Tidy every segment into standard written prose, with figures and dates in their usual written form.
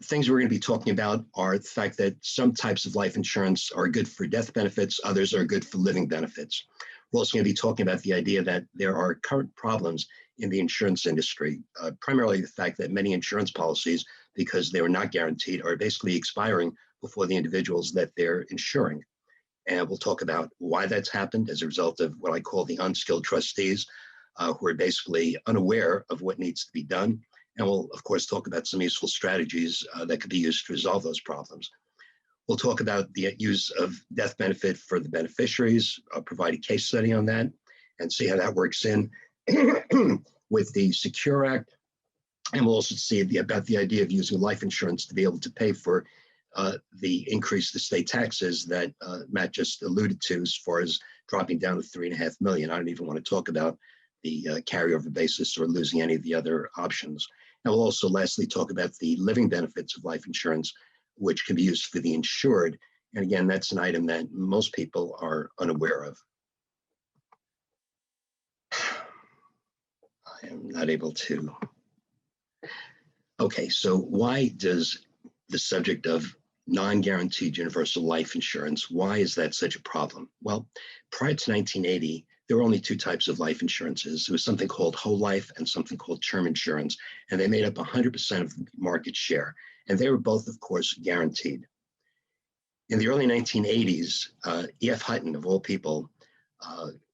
Things we're going to be talking about are the fact that some types of life insurance are good for death benefits, others are good for living benefits. We're also going to be talking about the idea that there are current problems in the insurance industry, primarily the fact that many insurance policies, because they were not guaranteed, are basically expiring before the individuals that they're insuring. And we'll talk about why that's happened as a result of what I call the unskilled trustees, who are basically unaware of what needs to be done. And we'll, of course, talk about some useful strategies that could be used to resolve those problems. We'll talk about the use of death benefit for the beneficiaries, provide a case study on that, and see how that works in with the Secure Act. And we'll also see about the idea of using life insurance to be able to pay for the increased estate taxes that Matt just alluded to, as far as dropping down to $3.5 million. I don't even want to talk about the carryover basis or losing any of the other options. And we'll also lastly talk about the living benefits of life insurance, which can be used for the insured. And again, that's an item that most people are unaware of. I am not able to. Okay, so why does the subject of non-guaranteed universal life insurance, why is that such a problem? Well, prior to 1980, there were only two types of life insurances. There was something called whole life and something called term insurance, and they made up 100% of the market share. And they were both, of course, guaranteed. In the early 1980s, E.F. Hutton, of all people,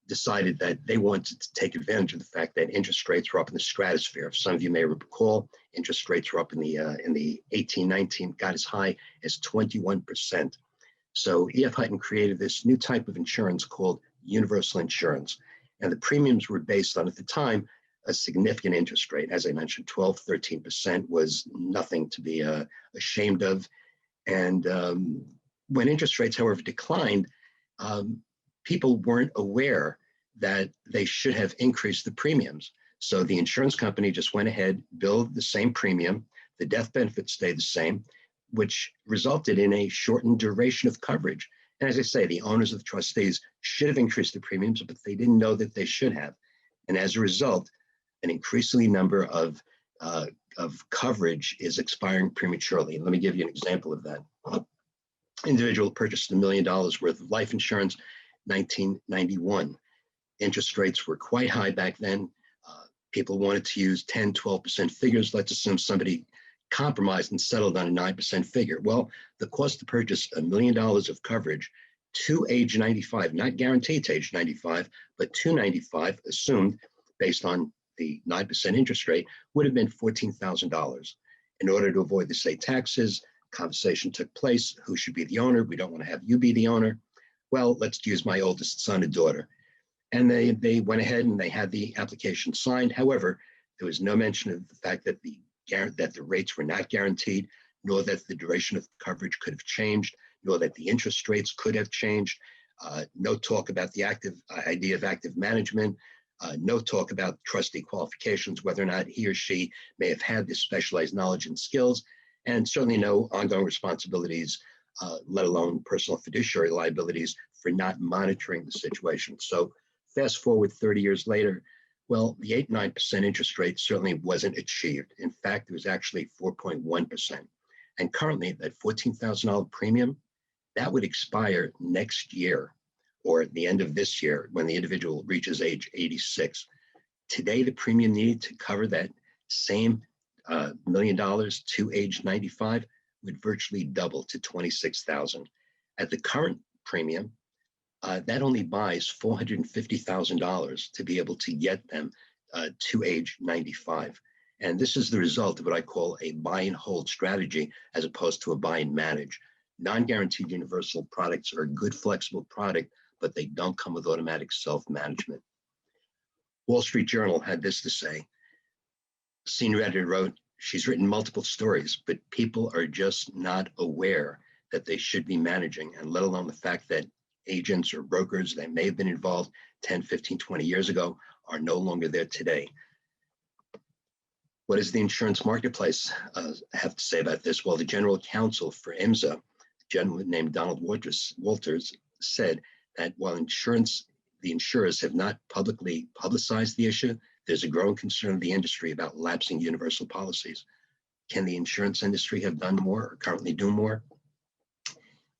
decided that they wanted to take advantage of the fact that interest rates were up in the stratosphere. If some of you may recall, interest rates were up in the 1819, got as high as 21%. So E.F. Hutton created this new type of insurance called universal insurance. And the premiums were based on, at the time, a significant interest rate. As I mentioned, 12, 13% was nothing to be ashamed of. And when interest rates, however, declined, people weren't aware that they should have increased the premiums. So the insurance company just went ahead, billed the same premium, the death benefit stayed the same, which resulted in a shortened duration of coverage. And as I say, the owners of the trustees should have increased the premiums, but they didn't know that they should have. And as a result, an increasingly number of coverage is expiring prematurely. And let me give you an example of that. Individual purchased $1 million worth of life insurance, 1991. Interest rates were quite high back then. People wanted to use 10, 12% figures. Let's assume somebody compromised and settled on a 9% figure. Well, the cost to purchase $1 million of coverage to age 95, not guaranteed to age 95, but to 95, assumed based on the 9% interest rate, would have been $14,000. In order to avoid the state taxes, conversation took place. Who should be the owner? We don't want to have you be the owner. Well, let's use my oldest son and daughter. And they went ahead and they had the application signed. However, there was no mention of the fact that the rates were not guaranteed, nor that the duration of coverage could have changed, nor that the interest rates could have changed. No talk about the idea of active management. No talk about trustee qualifications, whether or not he or she may have had this specialized knowledge and skills, and certainly no ongoing responsibilities, let alone personal fiduciary liabilities for not monitoring the situation. So fast forward 30 years later, well, the 8-9% interest rate certainly wasn't achieved. In fact, it was actually 4.1%. And currently, that $14,000 premium, that would expire next year or at the end of this year when the individual reaches age 86. Today, the premium needed to cover that same $1 million to age 95 would virtually double to $26,000. At the current premium, that only buys $450,000 to be able to get them to age 95. And this is the result of what I call a buy and hold strategy as opposed to a buy and manage. Non-guaranteed universal products are a good flexible product, but they don't come with automatic self-management. Wall Street Journal had this to say. Senior editor wrote, she's written multiple stories, but people are just not aware that they should be managing, and let alone the fact that agents or brokers that may have been involved 10, 15, 20 years ago are no longer there today. What does the insurance marketplace have to say about this? Well, the general counsel for IMSA, a gentleman named Donald Walters, said that while the insurers have not publicly publicized the issue, there's a growing concern of the industry about lapsing universal policies. Can the insurance industry have done more or currently do more?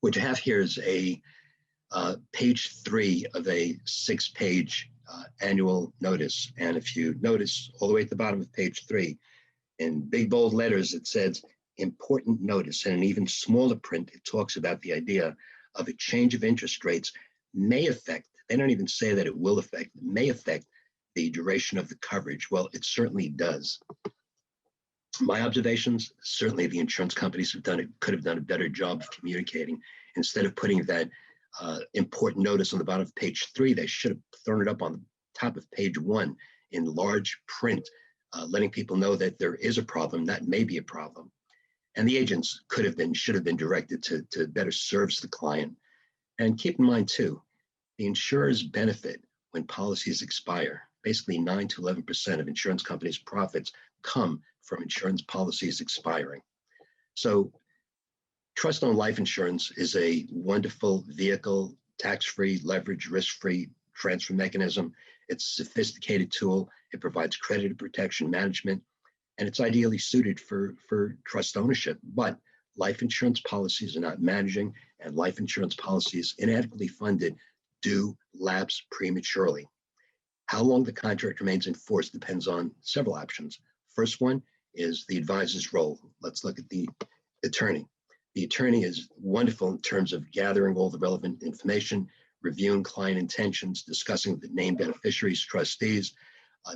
What you have here is a page 3 of a 6-page annual notice. And if you notice all the way at the bottom of page 3, in big bold letters, it says important notice. And in even smaller print, it talks about the idea of a change of interest rates may affect, they don't even say that it will affect, may affect the duration of the coverage. Well, it certainly does. My observations, certainly the insurance companies could have done a better job of communicating. Instead of putting that important notice on the bottom of page 3, they should have thrown it up on the top of page 1 in large print, letting people know that there is a problem, that may be a problem. And the agents should have been directed to better serve the client. And keep in mind too, the insurers benefit when policies expire. Basically 9 to 11% of insurance companies' profits come from insurance policies expiring. So trust-owned life insurance is a wonderful vehicle, tax-free, leverage, risk-free transfer mechanism. It's a sophisticated tool. It provides creditor protection management, and it's ideally suited for trust ownership. But life insurance policies are not managing, and life insurance policies inadequately funded do lapse prematurely. How long the contract remains in force depends on several options. First one is the advisor's role. Let's look at the attorney. The attorney is wonderful in terms of gathering all the relevant information, reviewing client intentions, discussing the named beneficiaries, trustees,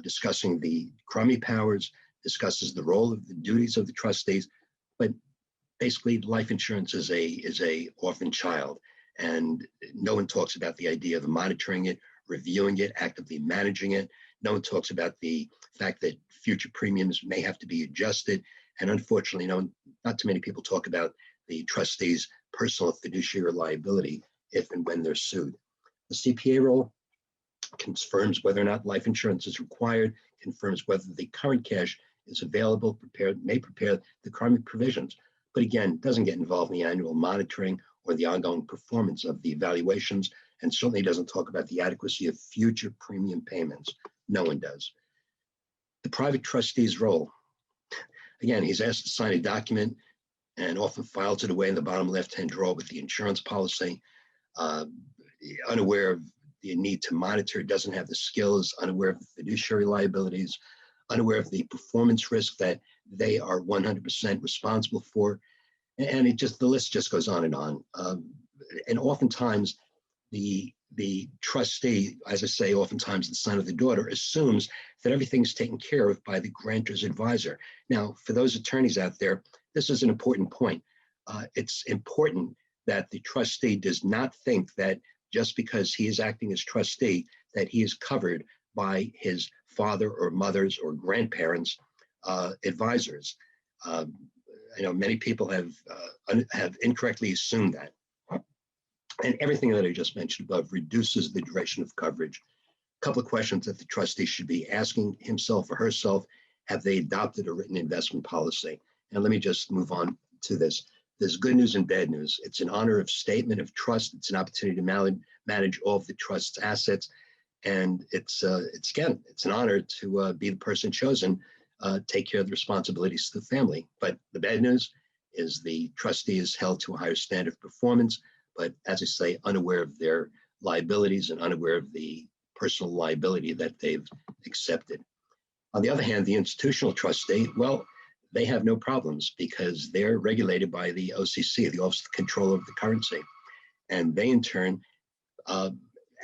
discussing the crummy powers, discusses the role of the duties of the trustees. But basically, life insurance is a orphan child, and no one talks about the idea of monitoring it, reviewing it, actively managing it. No one talks about the fact that future premiums may have to be adjusted. And unfortunately, not too many people talk about the trustee's personal fiduciary liability if and when they're sued. The CPA role confirms whether or not life insurance is required, confirms whether the current cash is available, may prepare the current provisions, but again, doesn't get involved in the annual monitoring or the ongoing performance of the evaluations, and certainly doesn't talk about the adequacy of future premium payments. No one does. The private trustee's role. Again, he's asked to sign a document and often files it away in the bottom left-hand drawer with the insurance policy, unaware of the need to monitor, doesn't have the skills, unaware of the fiduciary liabilities, unaware of the performance risk that they are 100% responsible for. And the list just goes on. And oftentimes the trustee, as I say, oftentimes the son or the daughter, assumes that everything's taken care of by the grantor's advisor. Now, for those attorneys out there, this is an important point. It's important that the trustee does not think that just because he is acting as trustee, that he is covered by his father or mother's or grandparents' advisors. I know many people have incorrectly assumed that. And everything that I just mentioned above reduces the duration of coverage. A couple of questions that the trustee should be asking himself or herself: have they adopted a written investment policy? And let me just move on to this. There's good news and bad news. It's an honor of statement of trust. It's an opportunity to manage all of the trust's assets. And it's an honor to be the person chosen, take care of the responsibilities to the family. But the bad news is the trustee is held to a higher standard of performance, but as I say, unaware of their liabilities and unaware of the personal liability that they've accepted. On the other hand, the institutional trustee, well, they have no problems because they're regulated by the OCC, the Office of Control of the Currency. And they in turn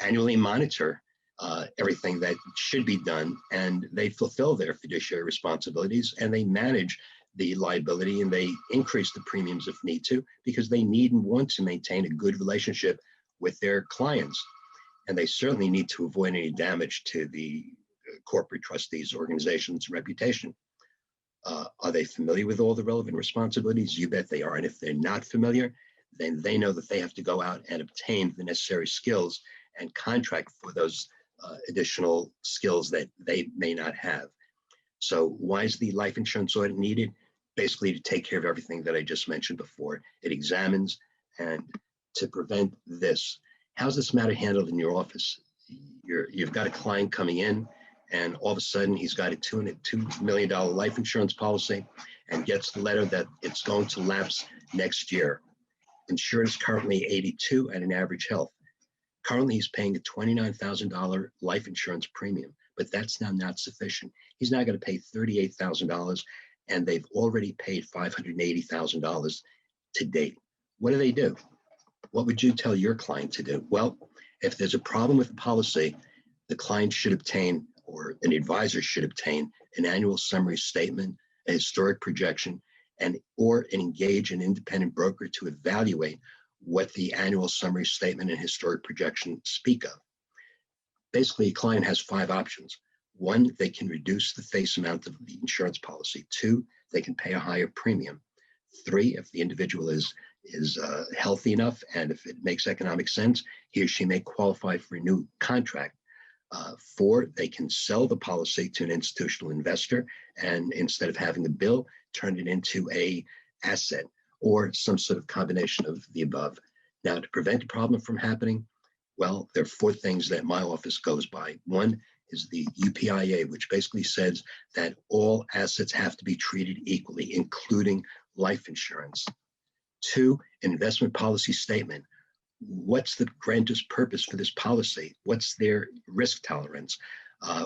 annually monitor everything that should be done, and they fulfill their fiduciary responsibilities, and they manage the liability, and they increase the premiums if need to, because they need and want to maintain a good relationship with their clients. And they certainly need to avoid any damage to the corporate trustees' organization's reputation. Are they familiar with all the relevant responsibilities? You bet they are. And if they're not familiar, then they know that they have to go out and obtain the necessary skills and contract for those additional skills that they may not have. So why is the life insurance audit needed? Basically to take care of everything that I just mentioned before. It examines and to prevent this. How's this matter handled in your office? You've got a client coming in, and all of a sudden he's got a $2 million life insurance policy, and gets the letter that it's going to lapse next year. Insured is currently 82 at an average health. Currently, he's paying a $29,000 life insurance premium, but that's now not sufficient. He's now going to pay $38,000, and they've already paid $580,000 to date. What do? What would you tell your client to do? Well, if there's a problem with the policy, the client should obtain, or an advisor should obtain, an annual summary statement, a historic projection, or engage an independent broker to evaluate what the annual summary statement and historic projection speak of. Basically, a client has 5 options. 1, they can reduce the face amount of the insurance policy. 2, they can pay a higher premium. 3, if the individual is healthy enough and if it makes economic sense, he or she may qualify for a new contract. 4, they can sell the policy to an institutional investor, and instead of having a bill, turn it into a asset, or some sort of combination of the above. Now, to prevent the problem from happening, well, there are 4 things that my office goes by. 1 is the UPIA, which basically says that all assets have to be treated equally, including life insurance. 2, an investment policy statement. What's the grantor's purpose for this policy? What's their risk tolerance?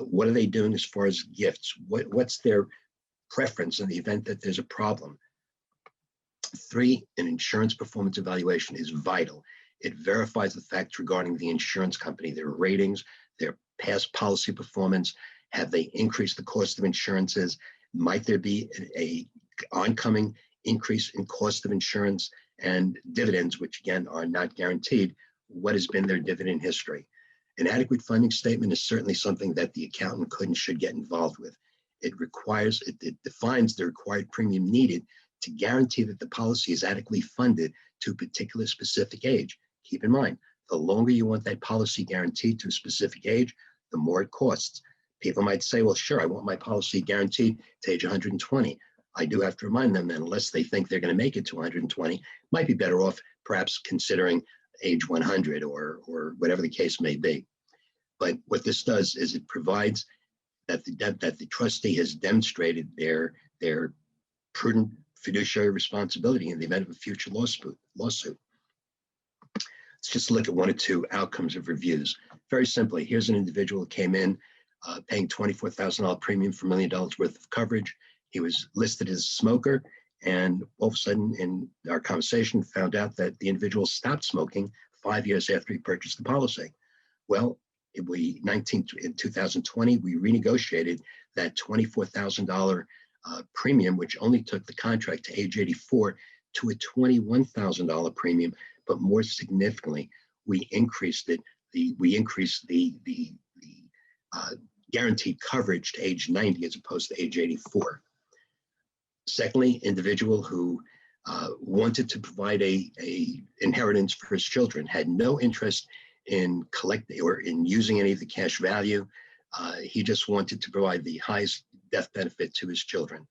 What are they doing as far as gifts? What's their preference in the event that there's a problem? 3, an insurance performance evaluation is vital. It verifies the facts regarding the insurance company, their ratings, their past policy performance. Have they increased the cost of insurances? Might there be a oncoming increase in cost of insurance and dividends, which again are not guaranteed? What has been their dividend history? An adequate funding statement is certainly something that the accountant could and should get involved with. It defines the required premium needed to guarantee that the policy is adequately funded to a particular specific age. Keep in mind, the longer you want that policy guaranteed to a specific age, the more it costs. People might say, well, sure, I want my policy guaranteed to age 120. I do have to remind them that unless they think they're going to make it to 120, might be better off perhaps considering age 100 or whatever the case may be. But what this does is it provides that the trustee has demonstrated their prudent fiduciary responsibility in the event of a future lawsuit. Let's just look at 1 or 2 outcomes of reviews. Very simply, here's an individual who came in paying $24,000 premium for $1 million worth of coverage. He was listed as a smoker, and all of a sudden in our conversation found out that the individual stopped smoking 5 years after he purchased the policy. Well, in 2020, we renegotiated that $24,000 premium, which only took the contract to age 84, to a $21,000 premium. But more significantly, we increased the guaranteed coverage to age 90 as opposed to age 84. Secondly, individual who wanted to provide a inheritance for his children, had no interest in collecting or in using any of the cash value. He just wanted to provide the highest death benefit to his children.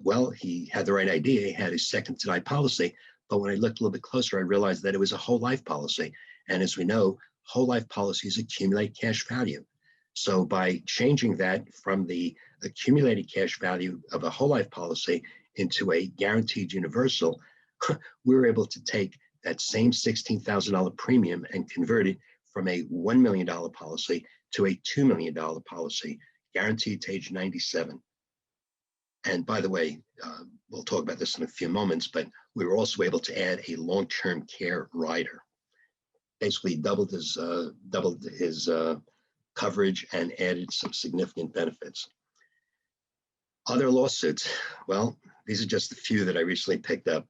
Well, he had the right idea. He had a second to die policy. But when I looked a little bit closer, I realized that it was a whole life policy. And as we know, whole life policies accumulate cash value. So by changing that from the accumulated cash value of a whole life policy into a guaranteed universal, we were able to take that same $16,000 premium and convert it from a $1 million policy to a $2 million policy, guaranteed to age 97. And by the way, we'll talk about this in a few moments, but we were also able to add a long-term care rider. Basically doubled his coverage and added some significant benefits. Other lawsuits, well, these are just a few that I recently picked up.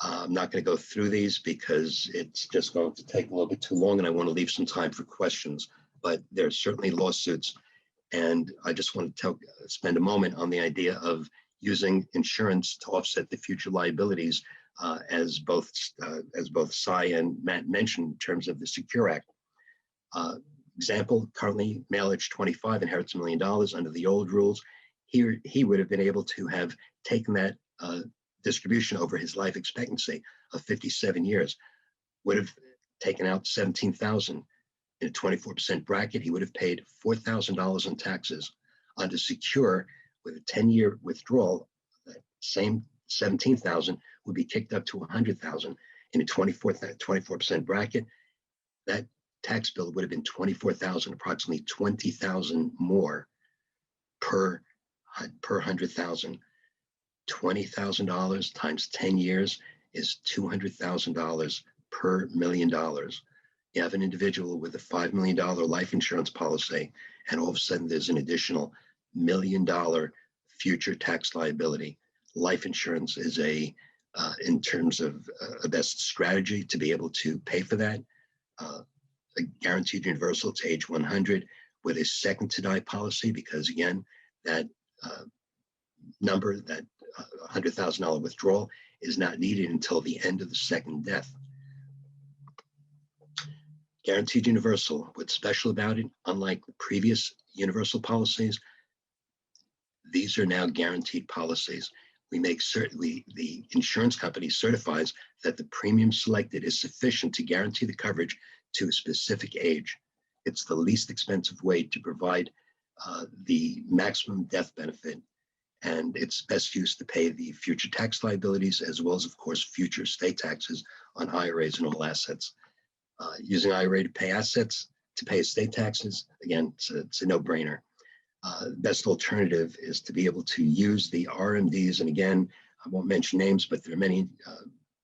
I'm not going to go through these because it's just going to take a little bit too long, and I want to leave some time for questions. But there's certainly lawsuits, and I just want to spend a moment on the idea of using insurance to offset the future liabilities, as both Cy and Matt mentioned in terms of the Secure Act. Example: currently, male age 25 inherits $1 million under the old rules. He would have been able to have taken that distribution over his life expectancy of 57 years, would have taken out $17,000 in a 24% bracket. He would have paid $4,000 in taxes. Under Secure, with a 10-year withdrawal, that same 17,000 would be kicked up to 100,000 in a 24% bracket. That tax bill would have been 24,000, approximately 20,000 more per 100,000. $20,000 times 10 years is $200,000 per $1 million. You have an individual with a $5 million life insurance policy, and all of a sudden there's an additional $1 million future tax liability. Life insurance is in terms of a best strategy to be able to pay for that. A guaranteed universal to age 100 with a second to die policy, because again, that number, that $100,000 withdrawal is not needed until the end of the second death. Guaranteed universal, what's special about it, unlike previous universal policies, these are now guaranteed policies. We make certain, the insurance company certifies that the premium selected is sufficient to guarantee the coverage to a specific age. It's the least expensive way to provide the maximum death benefit, and it's best used to pay the future tax liabilities, as well as, of course, future estate taxes on IRAs and all assets. Using IRA to pay assets, to pay estate taxes, again, it's a no-brainer. Best alternative is to be able to use the RMDs, and again, I won't mention names, but there are many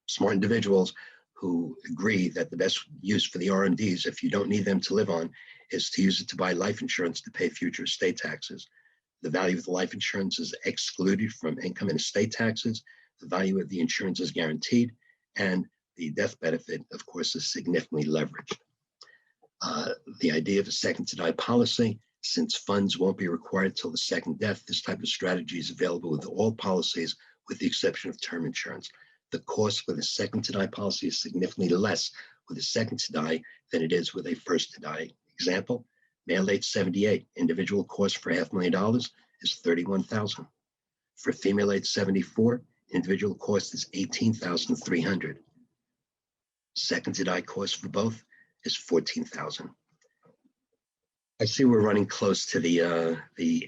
smart individuals who agree that the best use for the RMDs, if you don't need them to live on, is to use it to buy life insurance to pay future estate taxes. The value of the life insurance is excluded from income and estate taxes. The value of the insurance is guaranteed, and the death benefit, of course, is significantly leveraged. The idea of a second to die policy, since funds won't be required till the second death, this type of strategy is available with all policies, with the exception of term insurance. The cost with a second to die policy is significantly less with a second to die than it is with a first to die. Example, male age 78, individual cost for $500,000 is $31,000. For female age 74, individual cost is $18,300. Second to die cost for both is $14,000. I see we're running close to the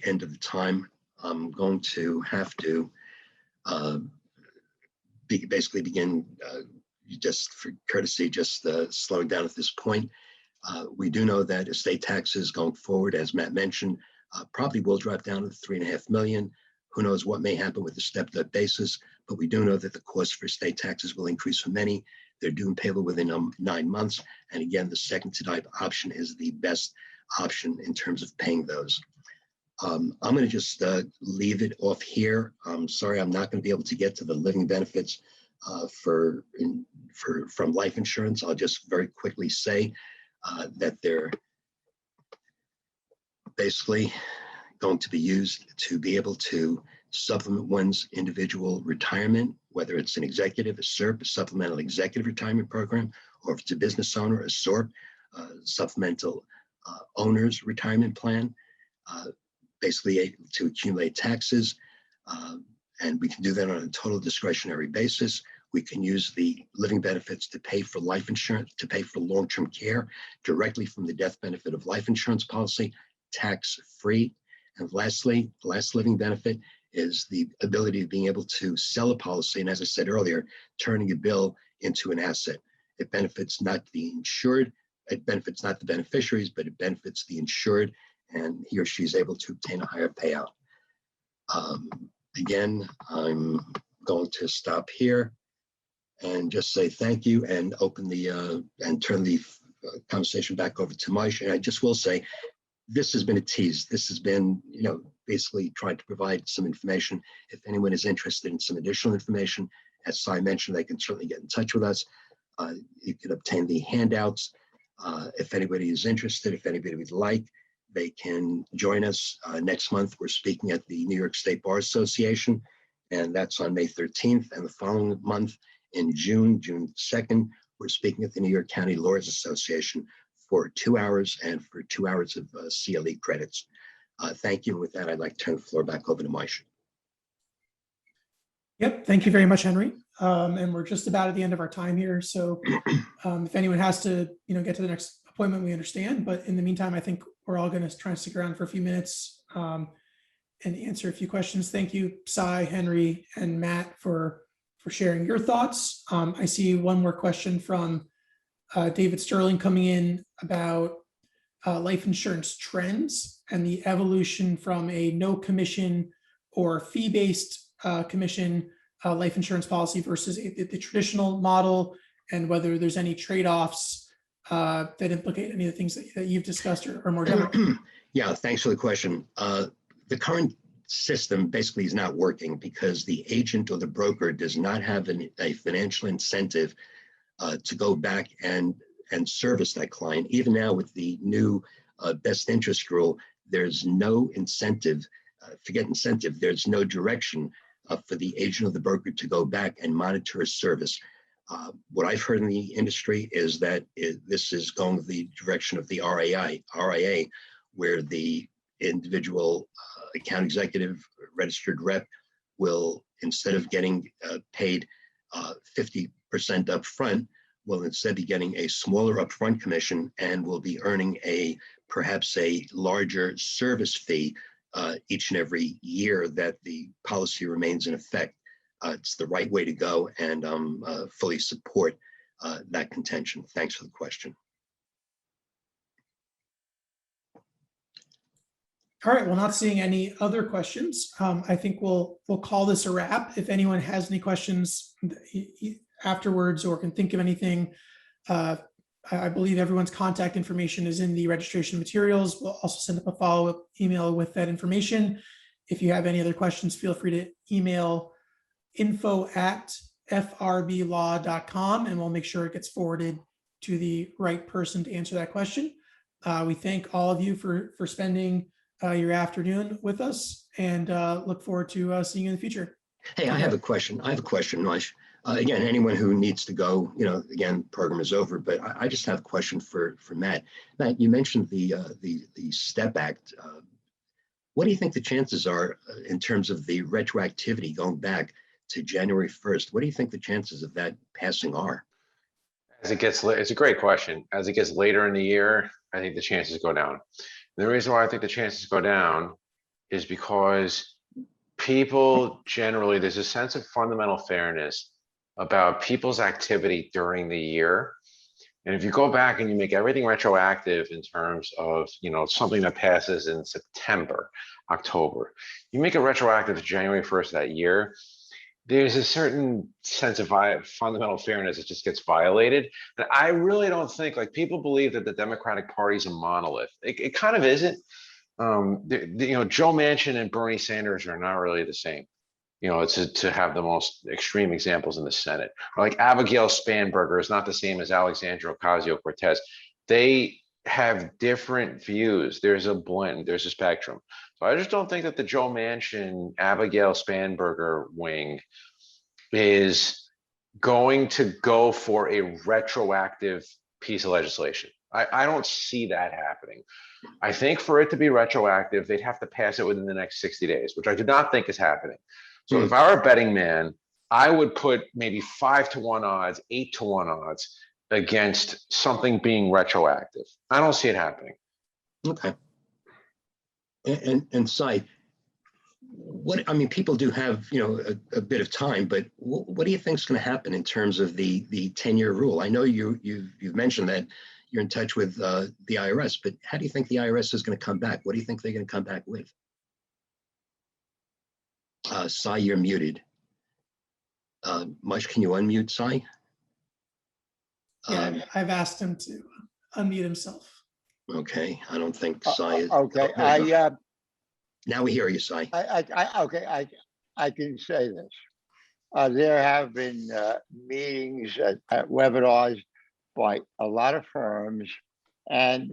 end of the time. I'm going to have to basically begin, just for courtesy, just slowing down at this point. We do know that estate taxes going forward, as Matt mentioned, probably will drop down to $3.5 million. Who knows what may happen with the stepped-up basis, but we do know that the cost for estate taxes will increase for many. They're due and payable within 9 months. And again, the second to die option is the best option in terms of paying those. I'm going to just leave it off here. I'm sorry, I'm not going to be able to get to the living benefits from life insurance. I'll just very quickly say that they're basically going to be used to be able to supplement one's individual retirement, whether it's an executive, a SERP, a supplemental executive retirement program, or if it's a business owner, a SORP, supplemental owner's retirement plan, basically to accumulate taxes. And we can do that on a total discretionary basis. We can use the living benefits to pay for life insurance, to pay for long-term care directly from the death benefit of life insurance policy, tax-free. And lastly, the last living benefit is the ability of being able to sell a policy. And as I said earlier, turning a bill into an asset. It benefits not the insured, it benefits not the beneficiaries, but it benefits the insured, and he or she is able to obtain a higher payout. Again, I'm going to stop here and just say thank you and open the and turn the conversation back over to Maish. And I just will say, this has been a tease. This has been, basically trying to provide some information. If anyone is interested in some additional information, as Sai mentioned, they can certainly get in touch with us. You can obtain the handouts. If anybody is interested, if anybody would like, they can join us next month. We're speaking at the New York State Bar Association, and that's on May 13th. And the following month in June 2nd, we're speaking at the New York County Lawyers Association for 2 hours and for 2 hours of CLE credits. Thank you. With that, I'd like to turn the floor back over to Maisha. Yep. Thank you very much, Henry. And we're just about at the end of our time here. So if anyone has to, get to the next appointment, we understand. But in the meantime, I think we're all going to try and stick around for a few minutes. and answer a few questions. Thank you, Cy, Henry, and Matt for sharing your thoughts. I see one more question from David Sterling coming in about life insurance trends and the evolution from a no commission or fee-based commission life insurance policy versus the traditional model, and whether there's any trade-offs that implicate any of the things that you've discussed or more general. Yeah, thanks for the question. The current system basically is not working because the agent or the broker does not have a financial incentive to go back and service that client. Even now with the new best interest rule, there's no incentive, forget incentive, there's no direction for the agent or the broker to go back and monitor a service. What I've heard in the industry is that this is going the direction of the RIA, where the individual account executive, registered rep, will, instead of getting paid 50% upfront, will instead be getting a smaller upfront commission and will be earning perhaps a larger service fee each and every year that the policy remains in effect. It's the right way to go, and fully support that contention. Thanks for the question. All right, well, not seeing any other questions. I think we'll call this a wrap. If anyone has any questions afterwards or can think of anything, I believe everyone's contact information is in the registration materials. We'll also send up a follow-up email with that information. If you have any other questions, feel free to email info@frblaw.com, and we'll make sure it gets forwarded to the right person to answer that question. We thank all of you for spending your afternoon with us, and look forward to seeing you in the future. Hey, I have a question. Raj. Again, anyone who needs to go, again, program is over, but I just have a question for Matt. Matt, you mentioned the STEP Act. What do you think the chances are in terms of the retroactivity going back to January 1st? What do you think the chances of that passing are? It's a great question. As it gets later in the year, I think the chances go down. And the reason why I think the chances go down is because people generally, there's a sense of fundamental fairness about people's activity during the year. And if you go back and you make everything retroactive in terms of, something that passes in September, October, you make it retroactive to January 1st of that year, there's a certain sense of fundamental fairness that just gets violated. And I really don't think, people believe that the Democratic Party is a monolith. It kind of isn't. Joe Manchin and Bernie Sanders are not really the same. To have the most extreme examples in the Senate. Or like Abigail Spanberger is not the same as Alexandria Ocasio-Cortez. They have different views. There's a blend, there's a spectrum. So I just don't think that the Joe Manchin, Abigail Spanberger wing is going to go for a retroactive piece of legislation. I don't see that happening. I think for it to be retroactive, they'd have to pass it within the next 60 days, which I do not think is happening. So if I were a betting man, I would put maybe 5-to-1 odds, 8-to-1 odds against something being retroactive. I don't see it happening. Okay. And Cy, people do have, a bit of time, but what do you think is going to happen in terms of the 10-year rule? I know you've mentioned that you're in touch with the IRS, but how do you think the IRS is going to come back? What do you think they're going to come back with? Cy, you're muted. Mush, can you unmute Cy? Yeah, I've asked him to unmute himself. Okay, I don't think Cy is. Okay, now we hear you, Cy. I can say this. There have been meetings at webinars by a lot of firms, and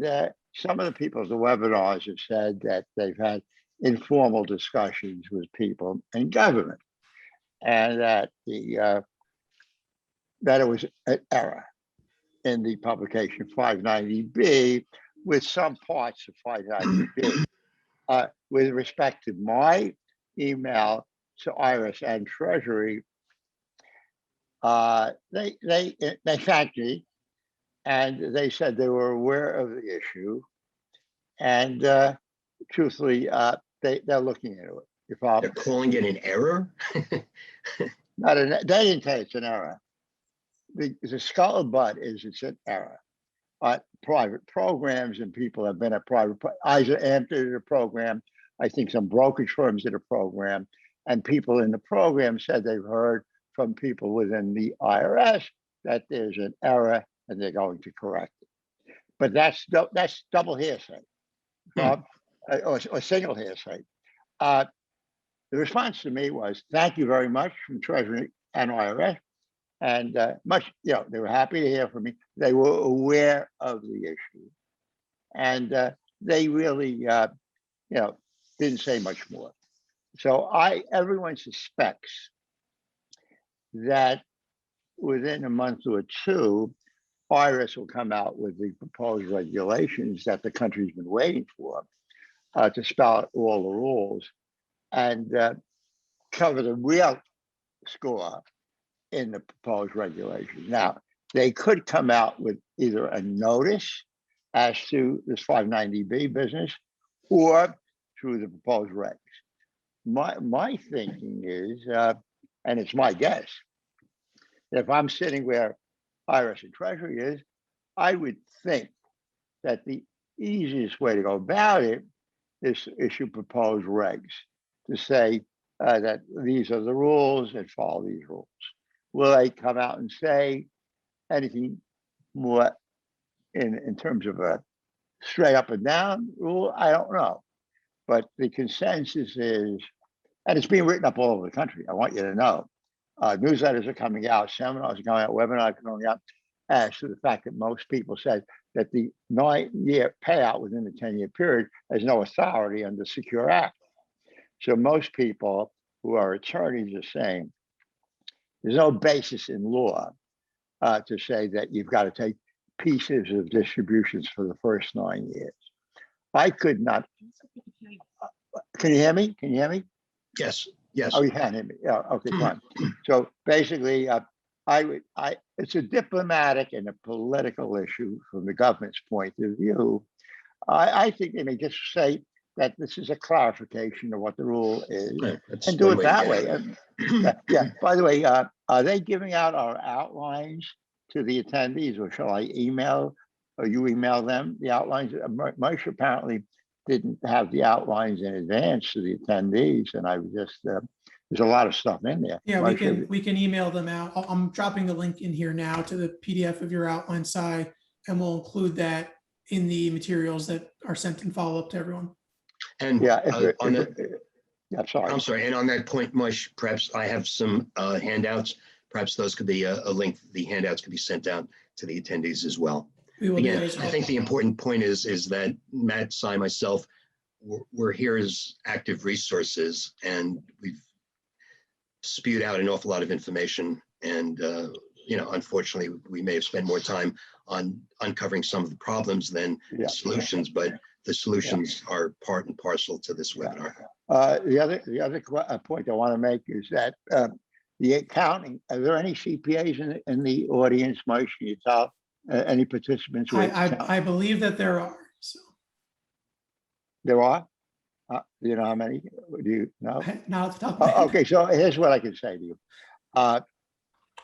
some of the people at the webinars have said that they've had informal discussions with people in government, and that that it was an error in the publication 590B with some parts of 590B. With respect to my email to IRS and Treasury, they thanked me, and they said they were aware of the issue, and truthfully, they're looking into it. If I'm They're calling it an error? not an, they didn't say it's an error. The scuttlebutt is it's an error. Private programs and people have been at private. I entered a program. I think some brokerage firms did a program, and people in the program said they've heard from people within the IRS that there's an error and they're going to correct it. But that's double hearsay, or single hearsay. The response to me was, "Thank you very much," from Treasury and IRS, and much, they were happy to hear from me. They were aware of the issue, and they really, didn't say much more. So everyone suspects that within a month or two, IRS will come out with the proposed regulations that the country's been waiting for, to spell out all the rules and cover the real score in the proposed regulations. Now, they could come out with either a notice as to this 590B business or through the proposed regs. My thinking is, and it's my guess, if I'm sitting where IRS and Treasury is, I would think that the easiest way to go about it is to issue proposed regs to say that these are the rules and follow these rules. Will they come out and say anything more in terms of a straight up and down rule? I don't know. But the consensus is, and it's being written up all over the country, I want you to know. Newsletters are coming out, seminars are coming out, webinars are coming out, as to the fact that most people said that the 9-year payout within the 10-year period has no authority under the Secure Act. So most people who are attorneys are saying there's no basis in law to say that you've got to take pieces of distributions for the first 9 years. I could not. Can you hear me? Can you hear me? Yes, yes. Oh, you can hear me. Yeah. Okay, fine. So basically, it's a diplomatic and a political issue from the government's point of view. I think they may just say that this is a clarification of what the rule is, and do it that way. Yeah. By the way, are they giving out our outlines to the attendees, or shall I email, or you email them the outlines? Moshe apparently didn't have the outlines in advance to the attendees, and I was just there's a lot of stuff in there. Yeah, we can email them out. I'm dropping the link in here now to the PDF of your outline, Si, and we'll include that in the materials that are sent in follow up to everyone. And Yeah, sorry. I'm sorry. And on that point, Mush, perhaps I have some handouts. Perhaps those could be a link. The handouts could be sent out to the attendees as well. Again, I think the important point is that Matt, Si, myself, we're here as active resources, and we've spewed out an awful lot of information. And unfortunately, we may have spent more time on uncovering some of the problems than the solutions, but the solutions are part and parcel to this webinar. The other point I want to make is that the accounting. Are there any CPAs in the audience, Moshe? Can you tell any participants? I believe that there are. So. There are. Do you know how many? Do you know? Not off the top of my head. Okay, so here's what I can say to you.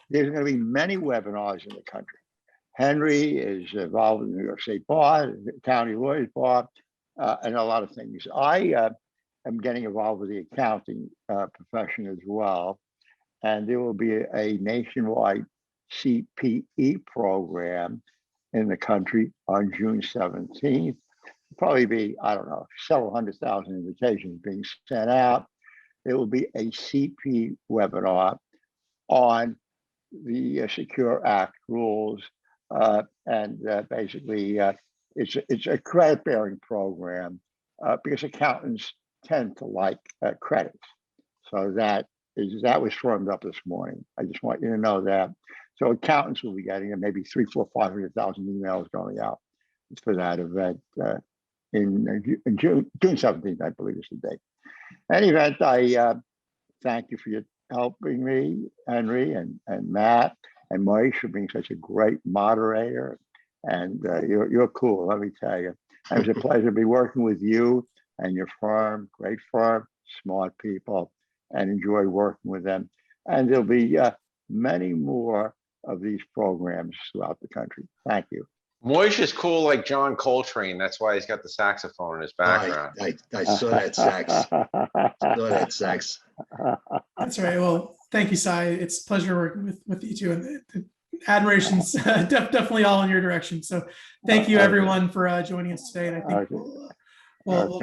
There's going to be many webinars in the country. Henry is involved in the New York State Bar, the County Lawyers Bar, and a lot of things. I am getting involved with the accounting profession as well. And there will be a nationwide CPE program in the country on June 17th. Probably be, I don't know, several 100,000 invitations being sent out. It will be a CP webinar on the Secure Act rules. Basically, it's a credit-bearing program because accountants tend to like credits. So that was firmed up this morning. I just want you to know that. So accountants will be getting maybe 300,000, 400,000, 500,000 emails going out for that event in June 17th, I believe is the date. In any event, I thank you for your helping me, Henry and Matt and Moshe for being such a great moderator. And you're cool, let me tell you. It was a pleasure to be working with you and your firm, great firm, smart people, and enjoy working with them. And there'll be many more of these programs throughout the country. Thank you. Moish is cool like John Coltrane. That's why he's got the saxophone in his background. I saw that sax. Saw that sax. That's right. Well, thank you, Cy. It's a pleasure working with you two, and the admiration's definitely all in your direction. So thank you, everyone, for joining us today. And I think Okay. we'll